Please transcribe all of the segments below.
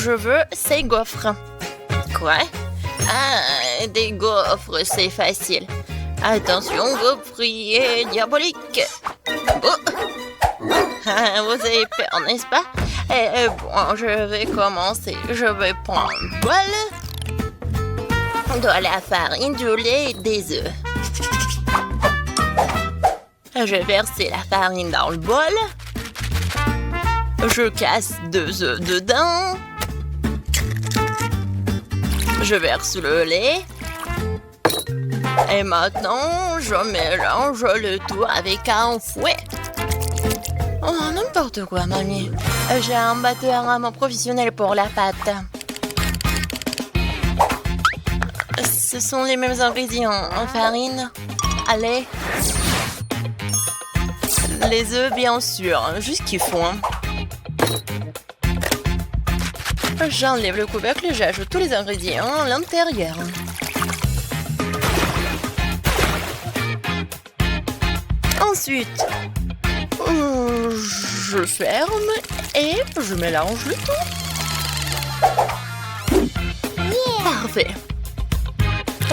je veux ces gaufres. Quoi? Ah, des gaufres, c'est facile. Attention, gaufrier diabolique. Oh. Ah, vous avez peur, n'est-ce pas? Bon, je vais commencer. Je vais prendre un bol, de la farine, du lait et des œufs. Je vais verser la farine dans le bol. Je casse 2 œufs dedans. Je verse le lait. Et maintenant, je mélange le tout avec un fouet. Oh, n'importe quoi, mamie. J'ai un batteur à mon professionnel pour la pâte. Ce sont les mêmes ingrédients. Farine, lait, les œufs, bien sûr. Juste qu'il faut. J'enlève le couvercle et j'ajoute tous les ingrédients à l'intérieur. Ensuite, je ferme et je mélange le tout. Parfait.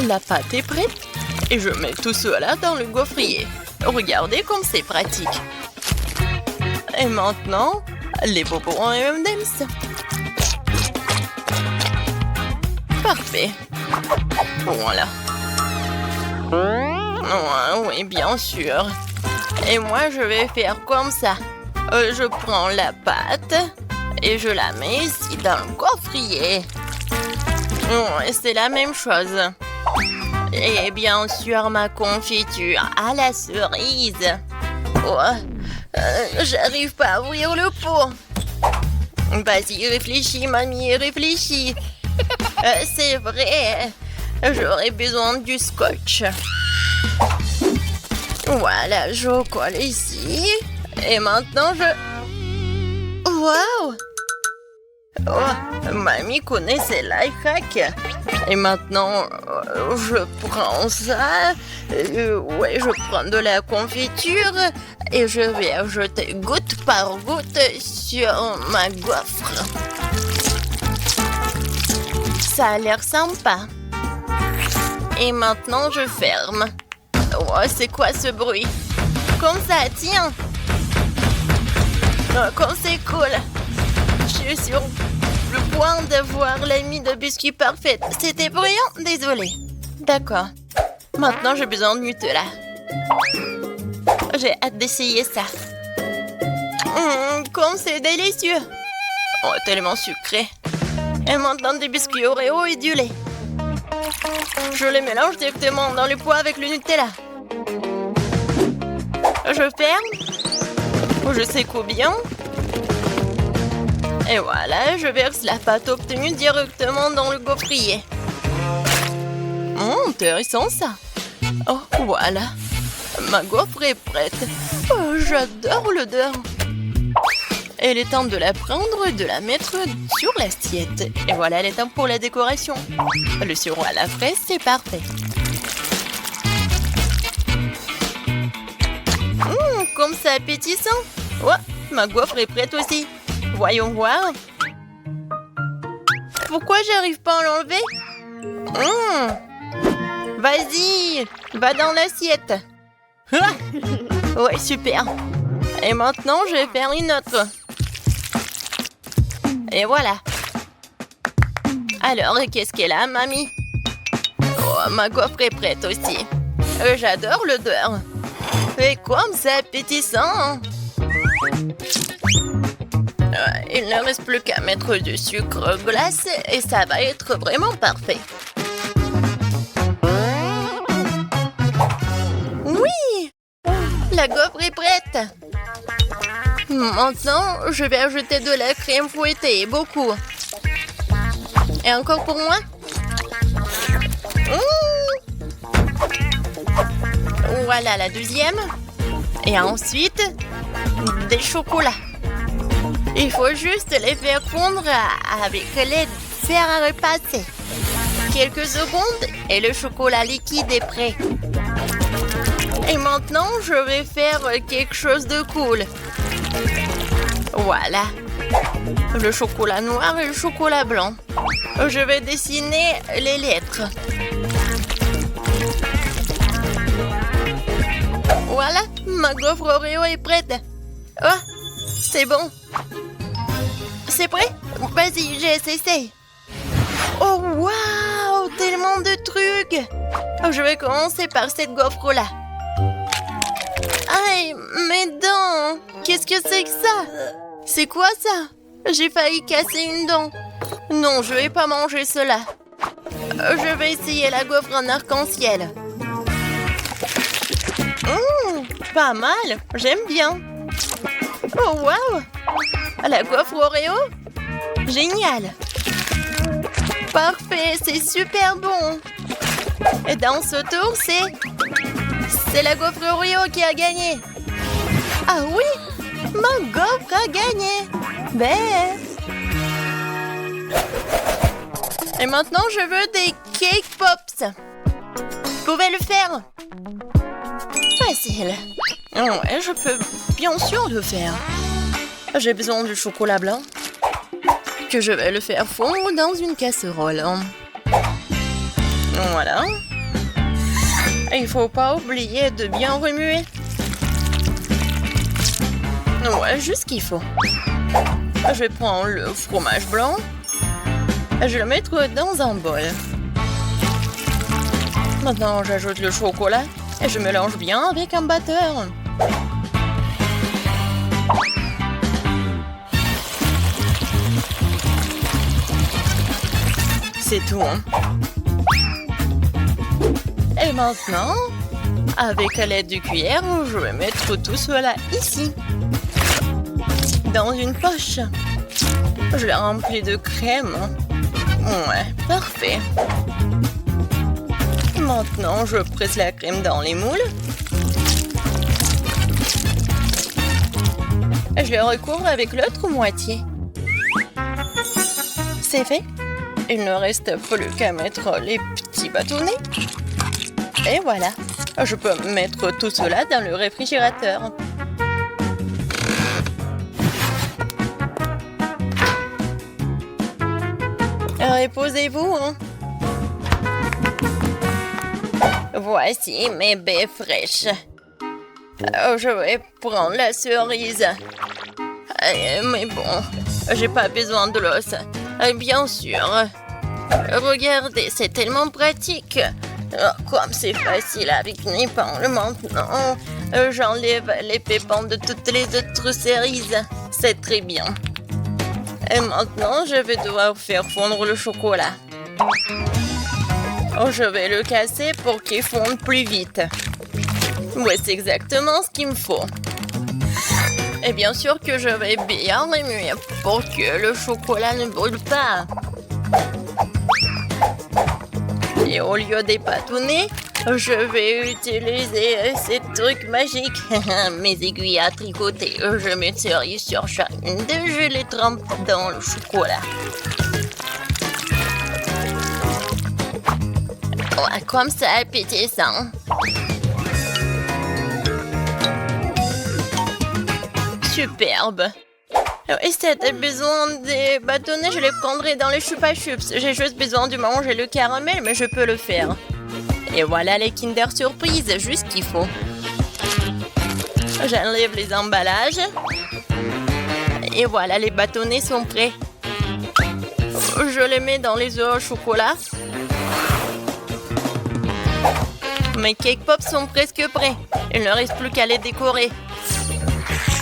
La pâte est prête et je mets tout cela dans le gaufrier. Regardez comme c'est pratique. Et maintenant, les bonbons M&M's. Parfait. Voilà. Oui, bien sûr. Et moi, je vais faire comme ça. Je prends la pâte et je la mets ici dans le gaufrier. C'est la même chose. Et bien sûr, ma confiture à la cerise. J'arrive pas à ouvrir le pot. Vas-y, réfléchis, mamie, réfléchis. C'est vrai. J'aurais besoin du scotch. Voilà, je colle ici. Et maintenant, Waouh! Oh, mamie connaît ses life hacks. Et maintenant, je prends ça. Ouais, je prends de la confiture. Et je vais ajouter goutte par goutte sur ma gaufre. Ça a l'air sympa. Et maintenant, je ferme. Oh, c'est quoi ce bruit? Comme ça, tiens. Oh, comme c'est cool. Je suis sur le point d'avoir la mie de biscuit parfaite. C'était bruyant? Désolée. D'accord. Maintenant, j'ai besoin de Nutella. J'ai hâte d'essayer ça. Comme c'est délicieux. Oh, tellement sucré. Et maintenant, des biscuits Oreo et du lait. Je les mélange directement dans le pot avec le Nutella. Je ferme. Je secoue bien. Et voilà, je verse la pâte obtenue directement dans le gaufrier. Intéressant ça. Oh, voilà. Ma gaufre est prête. Oh, j'adore l'odeur. Et il est temps de la prendre et de la mettre sur l'assiette. Et voilà, il est temps pour la décoration. Le sirop à la fraise, c'est parfait. Comme c'est appétissant. Ouais, ma gaufre est prête aussi. Voyons voir. Pourquoi j'arrive pas à l'enlever? Vas-y, va dans l'assiette. Ouais, super. Et maintenant, je vais faire une autre. Et voilà. Alors, qu'est-ce qu'elle a, mamie? Oh, ma gaufre est prête aussi. J'adore l'odeur. Et comme c'est appétissant. Il ne reste plus qu'à mettre du sucre glace et ça va être vraiment parfait. Oui! La gaufre est prête. Maintenant, je vais ajouter de la crème fouettée, beaucoup. Et encore pour moi? Voilà la deuxième. Et ensuite, des chocolats. Il faut juste les faire fondre avec l'aide de fer à repasser. Quelques secondes et le chocolat liquide est prêt. Et maintenant, je vais faire quelque chose de cool. Voilà. Le chocolat noir et le chocolat blanc. Je vais dessiner les lettres. Voilà, ma gaufre Oreo est prête. Oh, c'est bon. C'est prêt? Vas-y, essaye. Oh, waouh, tellement de trucs. Je vais commencer par cette gaufre-là. Aïe, mes dents. Qu'est-ce que c'est que ça? C'est quoi ça? J'ai failli casser une dent. Non, je vais pas manger cela. Je vais essayer la gaufre en arc-en-ciel. Pas mal, j'aime bien. Oh, waouh! La gaufre Oreo? Génial! Parfait, c'est super bon. Et dans ce tour, c'est la gaufre Oreo qui a gagné. Ah oui, ma gaufre a gagné. Ben. Et maintenant, je veux des cake pops. Vous pouvez le faire? Facile. Ouais, je peux bien sûr le faire. J'ai besoin du chocolat blanc que je vais le faire fondre dans une casserole. Voilà. Il faut pas oublier de bien remuer. Ouais, juste ce qu'il faut. Je vais prendre le fromage blanc. Je vais le mettre dans un bol. Maintenant, j'ajoute le chocolat et je mélange bien avec un batteur. C'est tout. Et maintenant, avec l'aide du cuillère, je vais mettre tout cela ici. Dans une poche. Je l'ai rempli de crème. Ouais, parfait. Maintenant, je presse la crème dans les moules. Et je le recouvre avec l'autre moitié. C'est fait. Il ne reste plus qu'à mettre les petits bâtonnets. Et voilà. Je peux mettre tout cela dans le réfrigérateur. Reposez-vous, hein. Voici mes baies fraîches. Je vais prendre la cerise. Mais bon, j'ai pas besoin de l'os. Bien sûr. Regardez, c'est tellement pratique. Comme c'est facile avec une épingle maintenant. J'enlève les pépins de toutes les autres cerises. C'est très bien. Et maintenant, je vais devoir faire fondre le chocolat. Je vais le casser pour qu'il fonde plus vite. Oui, c'est exactement ce qu'il me faut. Et bien sûr que je vais bien remuer pour que le chocolat ne brûle pas. Et au lieu des bâtonnets, je vais utiliser ces trucs magiques. Mes aiguilles à tricoter. Je mets une cerise sur chacune d'eux. Je les trempe dans le chocolat. Ouais, comme ça, appétissant. Superbe. Et si t'as besoin des bâtonnets, je les prendrai dans les Chupa Chups. J'ai juste besoin de manger le caramel, mais je peux le faire. Et voilà les Kinder Surprise, juste ce qu'il faut. J'enlève les emballages. Et voilà, les bâtonnets sont prêts. Je les mets dans les œufs au chocolat. Mes cake pops sont presque prêts. Il ne reste plus qu'à les décorer.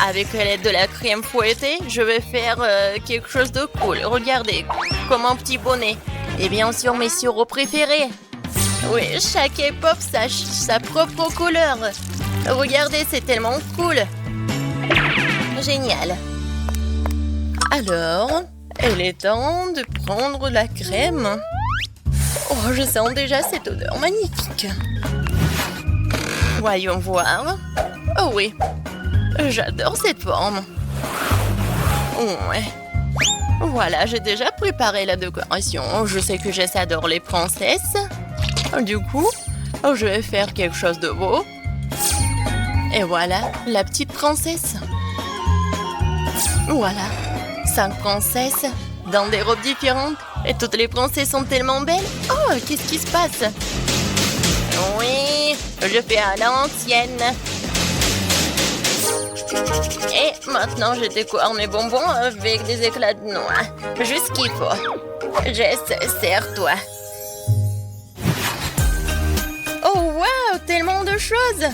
Avec l'aide de la crème fouettée, je vais faire quelque chose de cool. Regardez, comme un petit bonnet. Et bien sûr, mes sirops préférés. Oui, chaque cake pop a sa propre couleur. Regardez, c'est tellement cool. Génial. Alors, il est temps de prendre la crème. Oh, je sens déjà cette odeur magnifique. Voyons voir. Oh oui, j'adore cette forme. Ouais. Voilà, j'ai déjà préparé la décoration. Je sais que Jess adore les princesses. Du coup, je vais faire quelque chose de beau. Et voilà, la petite princesse. Voilà, 5 princesses dans des robes différentes. Et toutes les princesses sont tellement belles. Oh, qu'est-ce qui se passe? Oui, je fais à l'ancienne. Et maintenant, je décore mes bonbons avec des éclats de noix. Juste ce qu'il faut. Jess, serre-toi. Oh, wow, tellement de choses.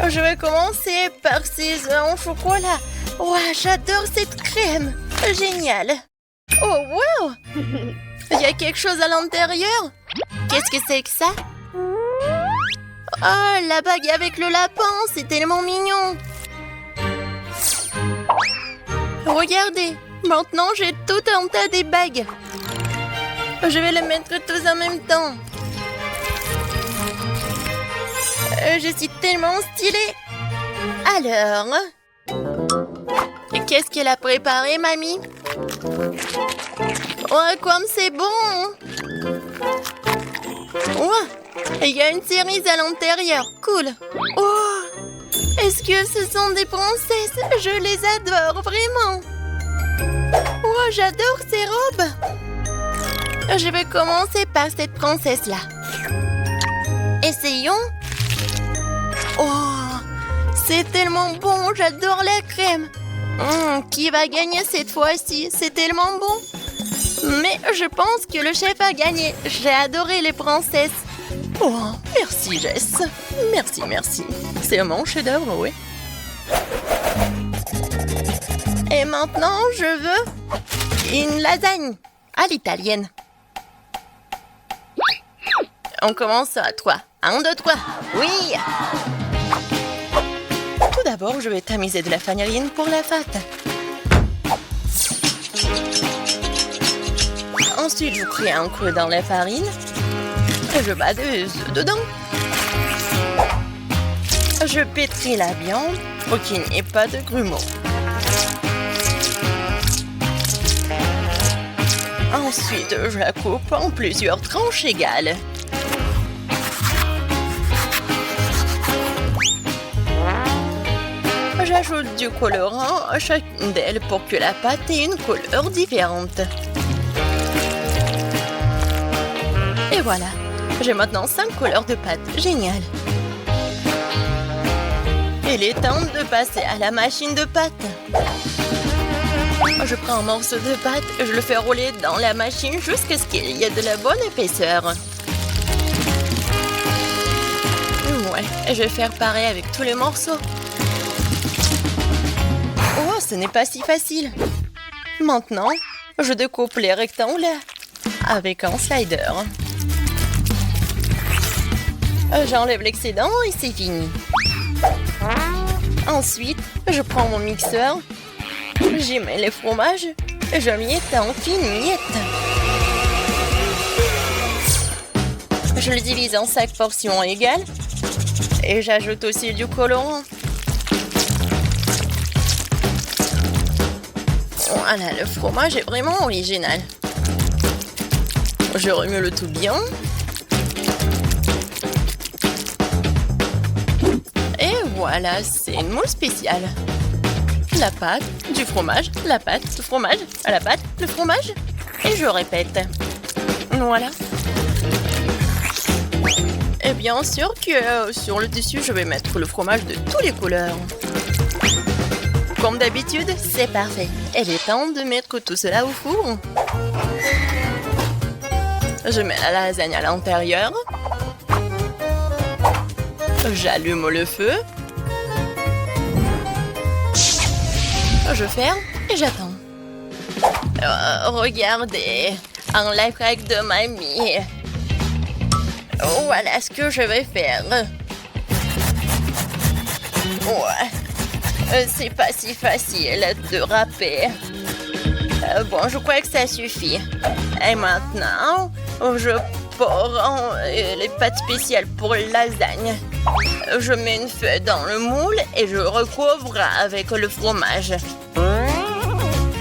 Je vais commencer par ces œufs en chocolat. Wow, j'adore cette crème. Génial. Oh, wow. Il y a quelque chose à l'intérieur. Qu'est-ce que c'est que ça? Oh, la bague avec le lapin, c'est tellement mignon. Regardez, maintenant j'ai tout un tas de bagues. Je vais les mettre tous en même temps. Je suis tellement stylée. Alors, qu'est-ce qu'elle a préparé, mamie? Oh, comme c'est bon! Oh, il y a une cerise à l'intérieur. Cool. Oh, est-ce que ce sont des princesses? Je les adore, vraiment. Oh, j'adore ces robes. Je vais commencer par cette princesse-là. Essayons. Oh, c'est tellement bon. J'adore la crème. Qui va gagner cette fois-ci? C'est tellement bon. Mais je pense que le chef a gagné. J'ai adoré les princesses. Oh, merci Jess. Merci, merci. C'est mon chef-d'œuvre, oui. Et maintenant, je veux une lasagne à l'italienne. On commence à 3. 1, 2, 3. Oui! Tout d'abord, je vais tamiser de la farine pour la pâte. Ensuite, je crée un creux dans la farine. Et je bats des œufs dedans. Je pétris la viande pour qu'il n'y ait pas de grumeaux. Ensuite, je la coupe en plusieurs tranches égales. J'ajoute du colorant à chacune d'elles pour que la pâte ait une couleur différente. Et voilà, j'ai maintenant 5 couleurs de pâte. Génial! Il est temps de passer à la machine de pâte. Je prends un morceau de pâte et je le fais rouler dans la machine jusqu'à ce qu'il y ait de la bonne épaisseur. Ouais, et je vais faire pareil avec tous les morceaux. Oh, ce n'est pas si facile. Maintenant, je découpe les rectangles avec un slider. J'enlève l'excédent et c'est fini. Ensuite, je prends mon mixeur, j'y mets les fromages et je miette en fines miettes. Je le divise en 5 portions égales et j'ajoute aussi du colorant. Voilà, le fromage est vraiment original. Je remue le tout bien. Et voilà, c'est une moule spéciale. La pâte, du fromage, la pâte, le fromage, la pâte, le fromage. Et je répète. Voilà. Et bien sûr que sur le tissu, je vais mettre le fromage de toutes les couleurs. Comme d'habitude, c'est parfait. Il est temps de mettre tout cela au four. Je mets la lasagne à l'intérieur. J'allume le feu. Je ferme et j'attends. Regardez, un life hack de mamie. Voilà ce que je vais faire. Ouais, c'est pas si facile de râper. Bon, je crois que ça suffit. Et maintenant, je prends les pâtes spéciales pour lasagne. Je mets une feuille dans le moule et je recouvre avec le fromage.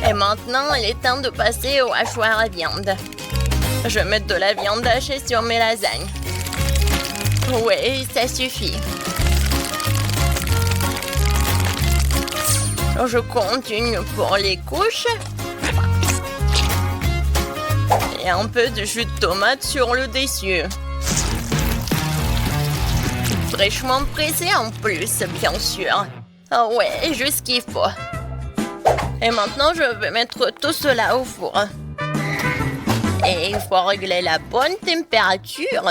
Et maintenant, il est temps de passer au hachoir à viande. Je mets de la viande hachée sur mes lasagnes. Oui, ça suffit. Je continue pour les couches. Et un peu de jus de tomate sur le dessus. Fraîchement pressé en plus, bien sûr. Ah ouais, juste ce qu'il faut. Et maintenant, je vais mettre tout cela au four. Et il faut régler la bonne température.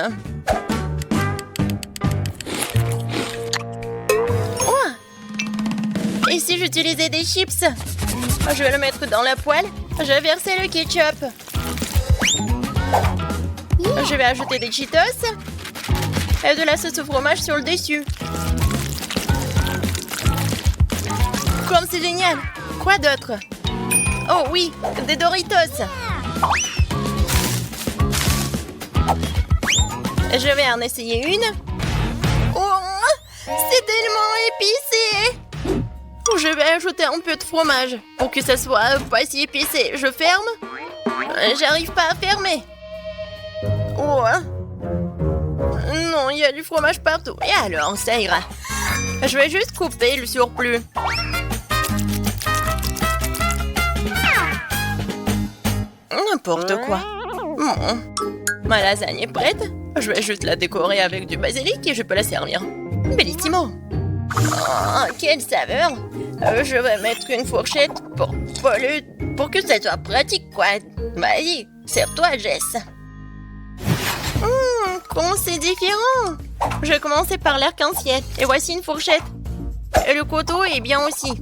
Oh! Et si j'utilisais des chips? Je vais le mettre dans la poêle. Je vais verser le ketchup. Je vais ajouter des Cheetos. Et de la sauce au fromage sur le dessus. Comme c'est génial! Quoi d'autre? Oh oui, des Doritos. Je vais en essayer une. Oh, c'est tellement épicé! Je vais ajouter un peu de fromage pour que ça soit pas si épicé. Je ferme? J'arrive pas à fermer. Oh. Non, il y a du fromage partout. Et alors, ça ira. Je vais juste couper le surplus. N'importe quoi. Ma lasagne est prête. Je vais juste la décorer avec du basilic et je peux la servir. Bellissimo. Oh, quelle saveur. Je vais mettre une fourchette pour que ça soit pratique, quoi. Vas-y, sers-toi, Jess. Comment c'est différent. Je vais commencer par l'arc-en-ciel. Et voici une fourchette. Et le couteau est bien aussi.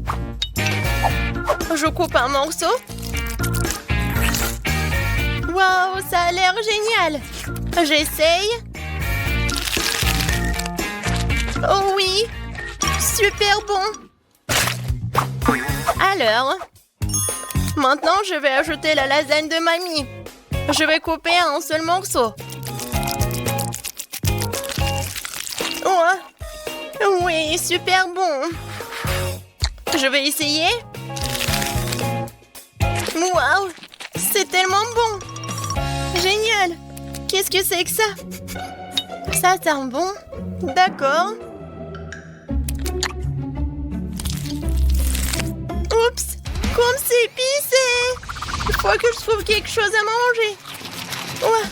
Je coupe un morceau. Waouh, ça a l'air génial. J'essaye. Oh oui, super bon. Alors, maintenant je vais ajouter la lasagne de mamie. Je vais couper un seul morceau. Oh, oui, super bon. Je vais essayer. Waouh, c'est tellement bon. Génial. Qu'est-ce que c'est que ça? Ça sent bon. D'accord. Oups, comme c'est épicé. Il faut que je trouve quelque chose à manger. Ouais.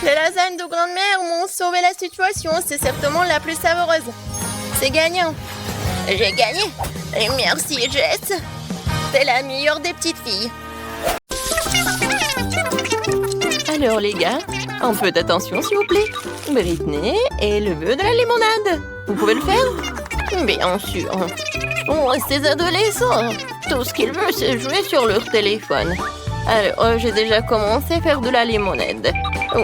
Les lasagnes de grand-mère m'ont sauvé la situation. C'est certainement la plus savoureuse. C'est gagnant. J'ai gagné. Et merci, Jess. T'es la meilleure des petites filles. Alors, les gars, un peu d'attention, s'il vous plaît. Britney et le vœu de la limonade. Vous pouvez le faire? Bien sûr. Oh, ces adolescents. Tout ce qu'ils veulent, c'est jouer sur leur téléphone. Alors, j'ai déjà commencé à faire de la limonade.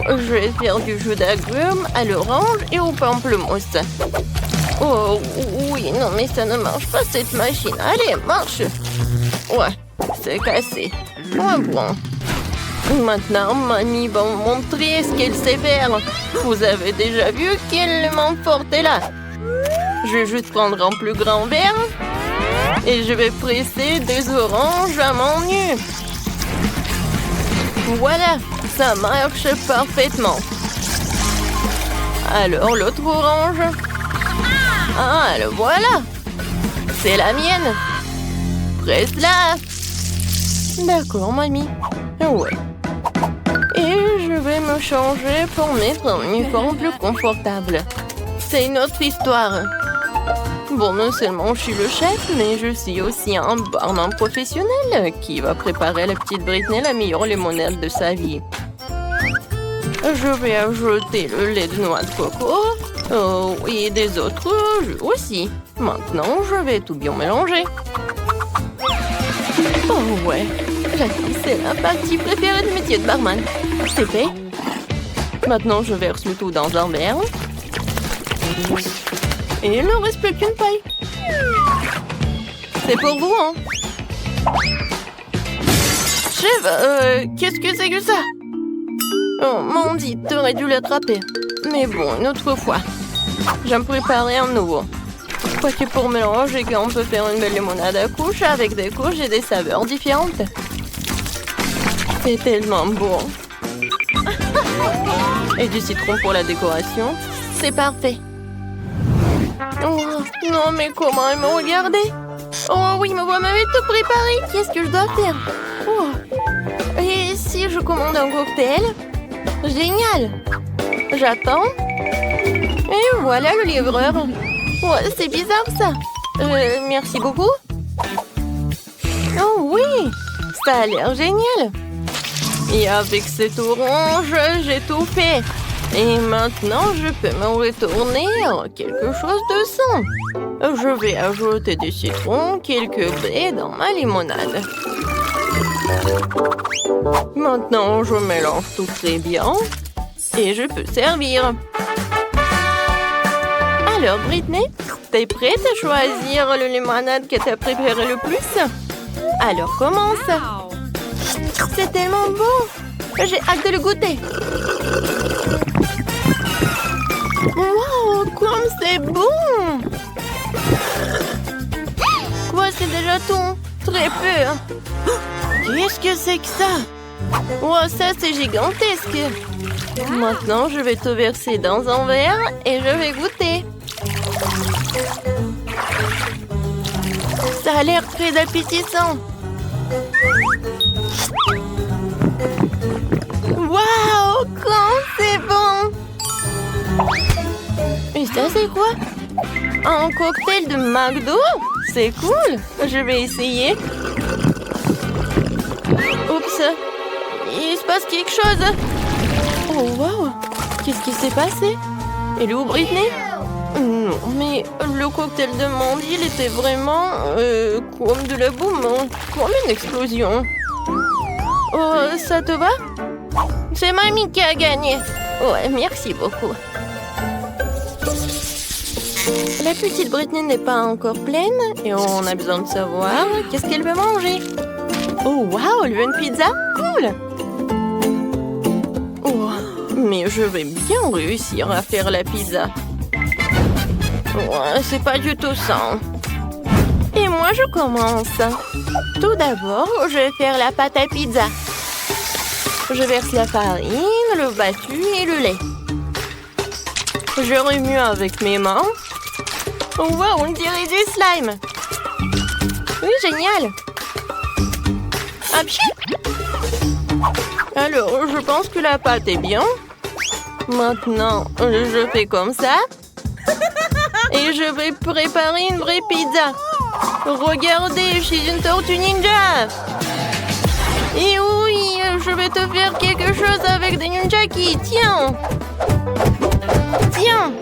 Je vais faire du jus d'agrumes à l'orange et au pamplemousse. Oh, oui, non, mais ça ne marche pas, cette machine. Allez, marche. Ouais, c'est cassé. Ouais, bon. Maintenant, mamie va me montrer ce qu'elle sait faire. Vous avez déjà vu quelle main forte est là. Je vais juste prendre un plus grand verre. Et je vais presser des oranges à mon nu. Voilà, ça marche parfaitement. Alors, l'autre orange. Ah, le voilà. C'est la mienne. Presse-la. D'accord, mamie. Ouais. Et je vais me changer pour mettre un uniforme plus confortable. C'est une autre histoire. Bon, non seulement je suis le chef, mais je suis aussi un barman professionnel qui va préparer à la petite Britney la meilleure limonade de sa vie. Je vais ajouter le lait de noix de coco et des autres jus aussi. Maintenant, je vais tout bien mélanger. Oh ouais, c'est la partie préférée du métier de barman. C'est fait. Maintenant, je verse le tout dans un verre. Et il ne reste plus qu'une paille. C'est pour vous, hein? Chef, qu'est-ce que c'est que ça? Oh, Mandy, t'aurais dû l'attraper. Mais bon, une autre fois. Je vais me préparer un nouveau. Quoique pour mélanger, on peut faire une belle limonade à couches avec des couches et des saveurs différentes. C'est tellement bon. Et du citron pour la décoration. C'est parfait. Oh, non, mais comment ils m'ont regardé? Oh oui, me voilà tout préparé. Qu'est-ce que je dois faire? Oh. Et si je commande un cocktail? Génial! J'attends. Et voilà le livreur. Oh, c'est bizarre ça. Merci beaucoup. Oh oui, ça a l'air génial. Et avec cette orange, j'ai tout fait. Et maintenant, je peux me retourner à quelque chose de sain. Je vais ajouter du citron, quelques baies dans ma limonade. Maintenant, je mélange tout très bien. Et je peux servir. Alors, Britney, t'es prête à choisir le limonade que t'as préféré le plus? Alors, commence. C'est tellement bon. J'ai hâte de le goûter. Wow, comme c'est bon! Quoi, c'est déjà tout? Très peu. Qu'est-ce que c'est que ça? Wow, ça, c'est gigantesque. Maintenant, je vais tout verser dans un verre et je vais goûter. Ça a l'air très appétissant. Waouh, comme c'est bon! Et ça, c'est quoi? Un cocktail de McDo? C'est cool! Je vais essayer. Oups! Il se passe quelque chose! Oh, wow! Qu'est-ce qui s'est passé? Elle est où, Britney? Non, mais le cocktail de Mandy, il était vraiment comme de la boum, comme une explosion. Oh, ça te va? C'est Mamie qui a gagné. Ouais, merci beaucoup. La petite Britney n'est pas encore pleine et on a besoin de savoir qu'est-ce qu'elle veut manger. Oh, wow, elle veut une pizza? Cool! Oh, mais je vais bien réussir à faire la pizza. Ouais, c'est pas du tout ça. Et moi, je commence. Tout d'abord, je vais faire la pâte à pizza. Je verse la farine, le battu et le lait. Je remue avec mes mains. Wow, on dirait du slime. Oui, génial. Apchi. Alors, je pense que la pâte est bien. Maintenant, je fais comme ça. Et je vais préparer une vraie pizza. Regardez, je suis une tortue ninja. Et oui, je vais te faire quelque chose avec des nunchaki. Tiens. Tiens.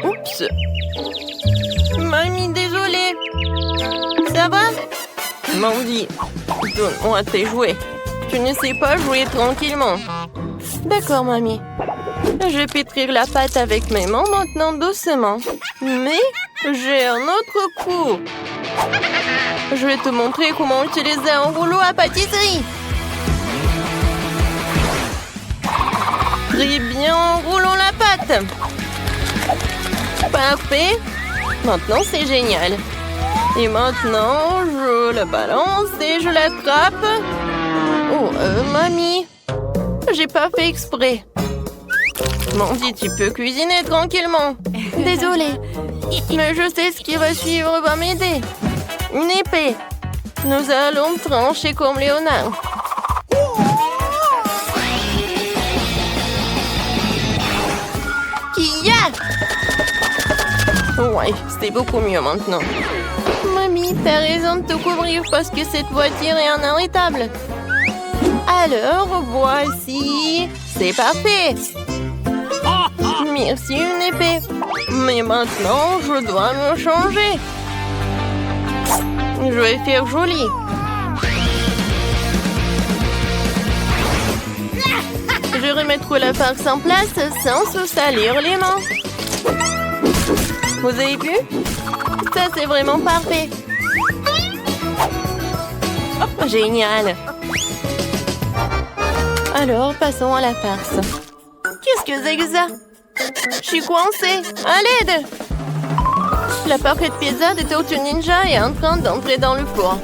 Oups. Mamie, désolée. Ça va? Mandy, donne-moi tes jouets. Tu ne sais pas jouer tranquillement. D'accord, mamie. Je vais pétrir la pâte avec mes mains maintenant doucement. Mais j'ai un autre coup. Je vais te montrer comment utiliser un rouleau à pâtisserie. Très bien, roulons la pâte. Parfait. Maintenant, c'est génial. Et maintenant, je la balance et je l'attrape. Oh, mamie. J'ai pas fait exprès. Mandy, tu peux cuisiner tranquillement. Désolée. Mais je sais ce qui va suivre va m'aider. Une épée. Nous allons trancher comme Léonard. Kia! Ouais, c'est beaucoup mieux maintenant. Mamie, t'as raison de te couvrir parce que cette voiture est inarrêtable. Alors, voici. C'est parfait. Merci, une épée. Mais maintenant, je dois me changer. Je vais faire joli. Je remettre la farce en place sans se salir les mains. Vous avez vu? Ça, c'est vraiment parfait. Génial. Alors, passons à la farce. Qu'est-ce que c'est que ça? Je suis coincée. À l'aide! La parfaite pizza de Tortue Ninja est en train d'entrer dans le four.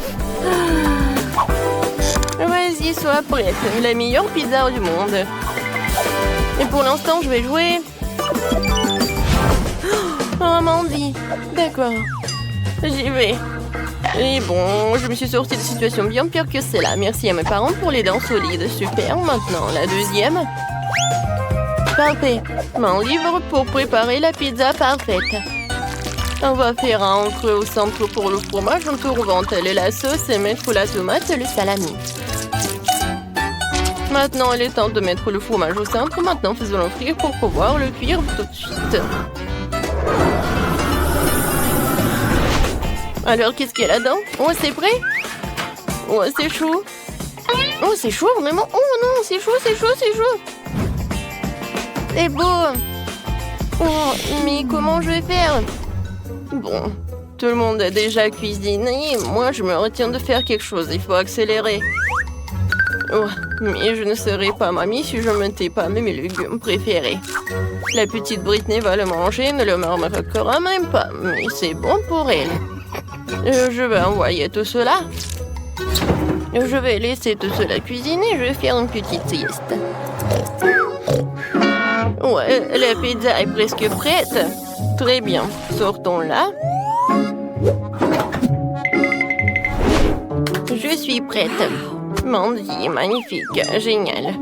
Vas-y, sois prête. La meilleure pizza du monde. Et pour l'instant, je vais jouer. Oh, Mandy. D'accord. J'y vais. Et bon, je me suis sortie de situation bien pire que celle-là. Merci à mes parents pour les dents solides. Super, maintenant la deuxième. Parfait. Mon livre pour préparer la pizza parfaite. On va faire un creux au centre pour le fromage, entourant la sauce et mettre la tomate et le salami. Maintenant, il est temps de mettre le fromage au centre. Maintenant, faisons-le frire pour pouvoir le cuire tout de suite. Alors, qu'est-ce qu'il y a là-dedans? Oh, c'est prêt? Oh, c'est chaud. Oh, c'est chaud, vraiment? Oh non, c'est chaud, c'est chaud, c'est chaud. C'est beau. Oh, mais comment je vais faire? Bon, tout le monde a déjà cuisiné. Moi, je me retiens de faire quelque chose. Il faut accélérer. Oh, mais je ne serai pas mamie si je ne mettais pas mes légumes préférés. La petite Britney va le manger, ne le remarquera même pas. Mais c'est bon pour elle. Je vais envoyer tout cela. Je vais laisser tout cela cuisiner. Je vais faire une petite sieste. Ouais, la pizza est presque prête. Très bien. Sortons-la. Je suis prête. Mandy, magnifique. Génial.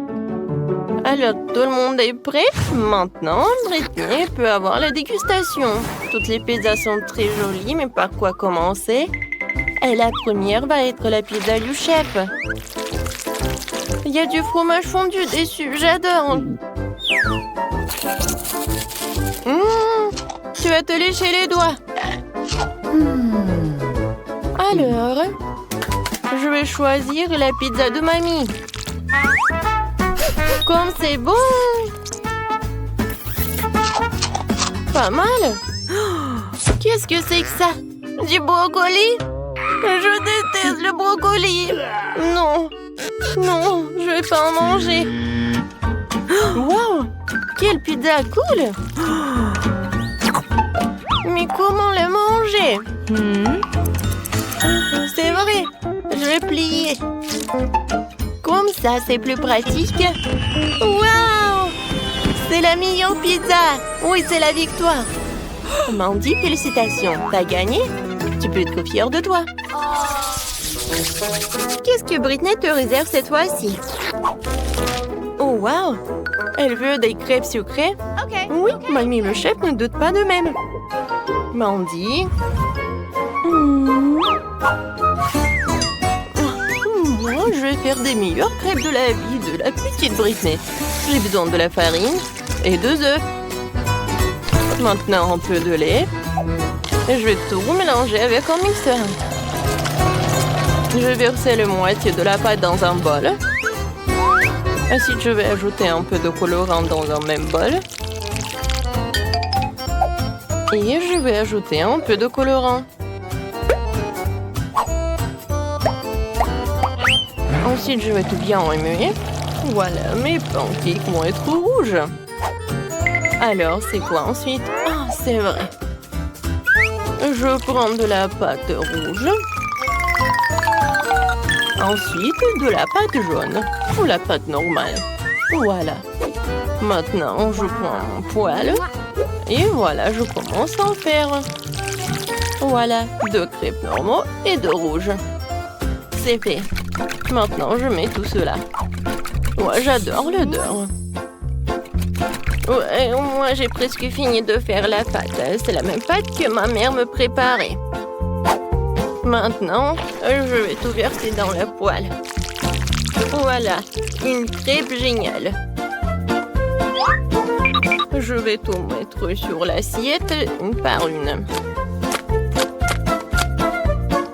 Alors, tout le monde est prêt? Maintenant, Britney peut avoir la dégustation. Toutes les pizzas sont très jolies, mais par quoi commencer? Et la première va être la pizza du chef. Il y a du fromage fondu dessus, j'adore. Tu vas te lécher les doigts. Alors, je vais choisir la pizza de mamie. Comme c'est bon! Pas mal! Qu'est-ce que c'est que ça? Du brocoli? Je déteste le brocoli! Non! Non, je vais pas en manger! Wow! Quelle pizza cool! Mais comment le manger? C'est vrai! Je vais plier! Comme ça, c'est plus pratique. Waouh! C'est la meilleure pizza! Oui, c'est la victoire! Mandy, félicitations! T'as gagné? Tu peux être fière de toi. Qu'est-ce que Britney te réserve cette fois-ci? Oh, waouh! Elle veut des crêpes sucrées? Oui, mamie le chef ne doute pas de même. Mandy... Moi, je vais faire des meilleures crêpes de la vie de la petite Britney. J'ai besoin de la farine et 2 œufs. Maintenant, un peu de lait. Et je vais tout mélanger avec un mixeur. Je vais verser la moitié de la pâte dans un bol. Ensuite, je vais ajouter un peu de colorant dans un même bol. Et je vais ajouter un peu de colorant. Ensuite, je vais tout bien remuer. Voilà, mes pancakes vont être rouges. Alors, c'est quoi ensuite? Ah, c'est vrai. Je prends de la pâte rouge. Ensuite, de la pâte jaune. Ou la pâte normale. Voilà. Maintenant, je prends mon poêle. Et voilà, je commence à en faire. Voilà, 2 crêpes normaux et 2 rouges. C'est fait. Maintenant, je mets tout cela. Moi, j'adore l'odeur. Ouais, moi, j'ai presque fini de faire la pâte. C'est la même pâte que ma mère me préparait. Maintenant, je vais tout verser dans la poêle. Voilà, une crêpe géniale. Je vais tout mettre sur l'assiette, une par une.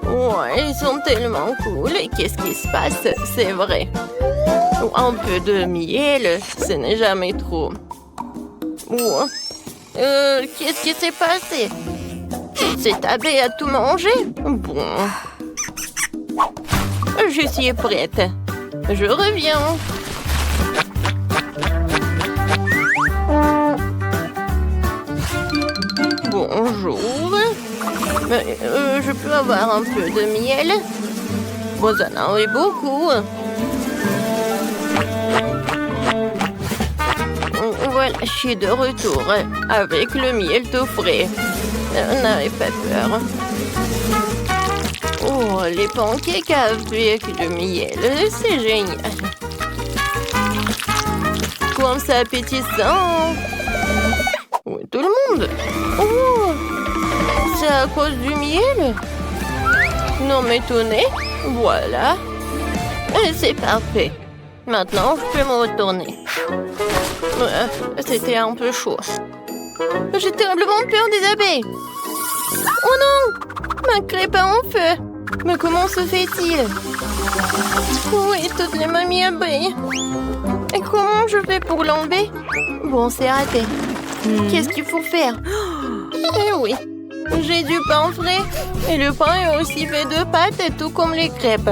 Ouais, ils sont tellement cool. Qu'est-ce qui se passe? C'est vrai. Un peu de miel, ce n'est jamais trop. Qu'est-ce qui s'est passé? C'est Abbé à tout manger? Bon. Je suis prête. Je reviens. Bonjour. Je peux avoir un peu de miel? Vous en avez beaucoup. Voilà, je suis de retour avec le miel tout frais. N'avez pas peur. Oh, les pancakes avec du miel, c'est génial. Comme c'est appétissant. Oui, tout le monde. Oh, c'est à cause du miel? Non, m'étonner. Voilà. Et c'est parfait. Maintenant, je peux me retourner. C'était un peu chaud. J'ai terriblement peur des abeilles. Oh non! Ma crêpe est en feu. Mais comment se fait-il? Oui, toutes les mamies abeilles. Et comment je fais pour l'enlever? Bon, c'est raté. Qu'est-ce qu'il faut faire? Eh oui, j'ai du pain frais. Et le pain est aussi fait de pâtes, tout comme les crêpes.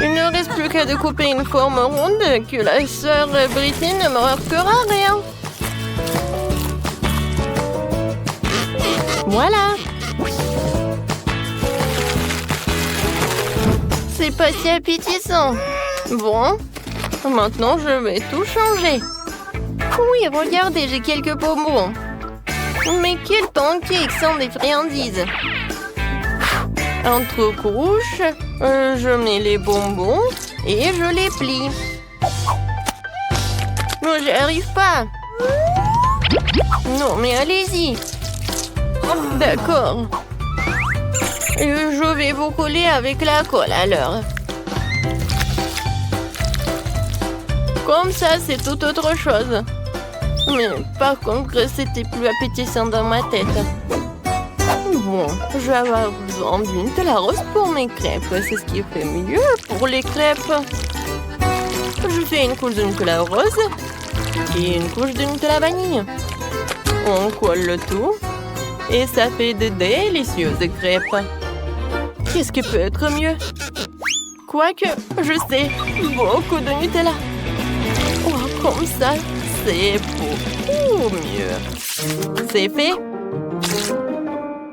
Il ne reste plus qu'à découper une forme ronde que la sœur Brittany ne me remarquera rien. Voilà. C'est pas si appétissant. Bon, maintenant je vais tout changer. Oui, regardez, j'ai quelques bonbons. Mais quels pancakes sont des friandises. Entre couches, je mets les bonbons et je les plie. Non, j'y arrive pas. Non, mais allez-y. D'accord. Je vais vous coller avec la colle alors. Comme ça, c'est tout autre chose. Mais par contre, c'était plus appétissant dans ma tête. Bon, je vais avoir besoin d'une Nutella rose pour mes crêpes. C'est ce qui fait mieux pour les crêpes. Je fais une couche de Nutella rose et une couche de Nutella vanille. On colle le tout et ça fait de délicieuses crêpes. Qu'est-ce qui peut être mieux? Quoique, je sais, beaucoup de Nutella. Oh, comme ça, c'est beaucoup mieux. C'est fait.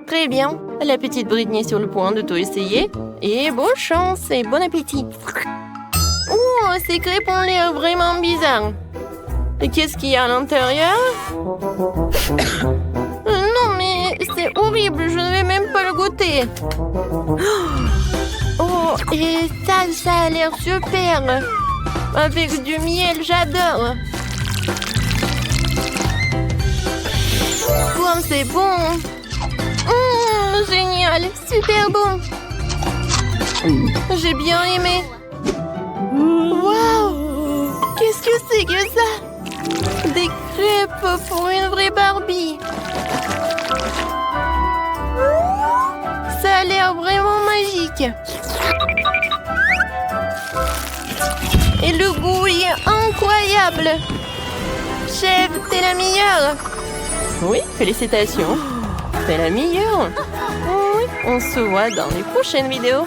Très bien. La petite Brittany est sur le point de tout essayer. Et bonne chance et bon appétit. Oh, ces crêpes ont l'air vraiment bizarres. Et qu'est-ce qu'il y a à l'intérieur? Non, mais c'est horrible. Je ne vais même pas le goûter. Oh, et ça a l'air super. Avec du miel, j'adore. Comme c'est bon. Génial, super bon. J'ai bien aimé. Waouh! Qu'est-ce que c'est que ça? Des crêpes pour une vraie Barbie. Ça a l'air vraiment magique. Et le goût est incroyable. Chef, t'es la meilleure. Oui, félicitations. T'es la meilleure. Oui, on se voit dans les prochaines vidéos.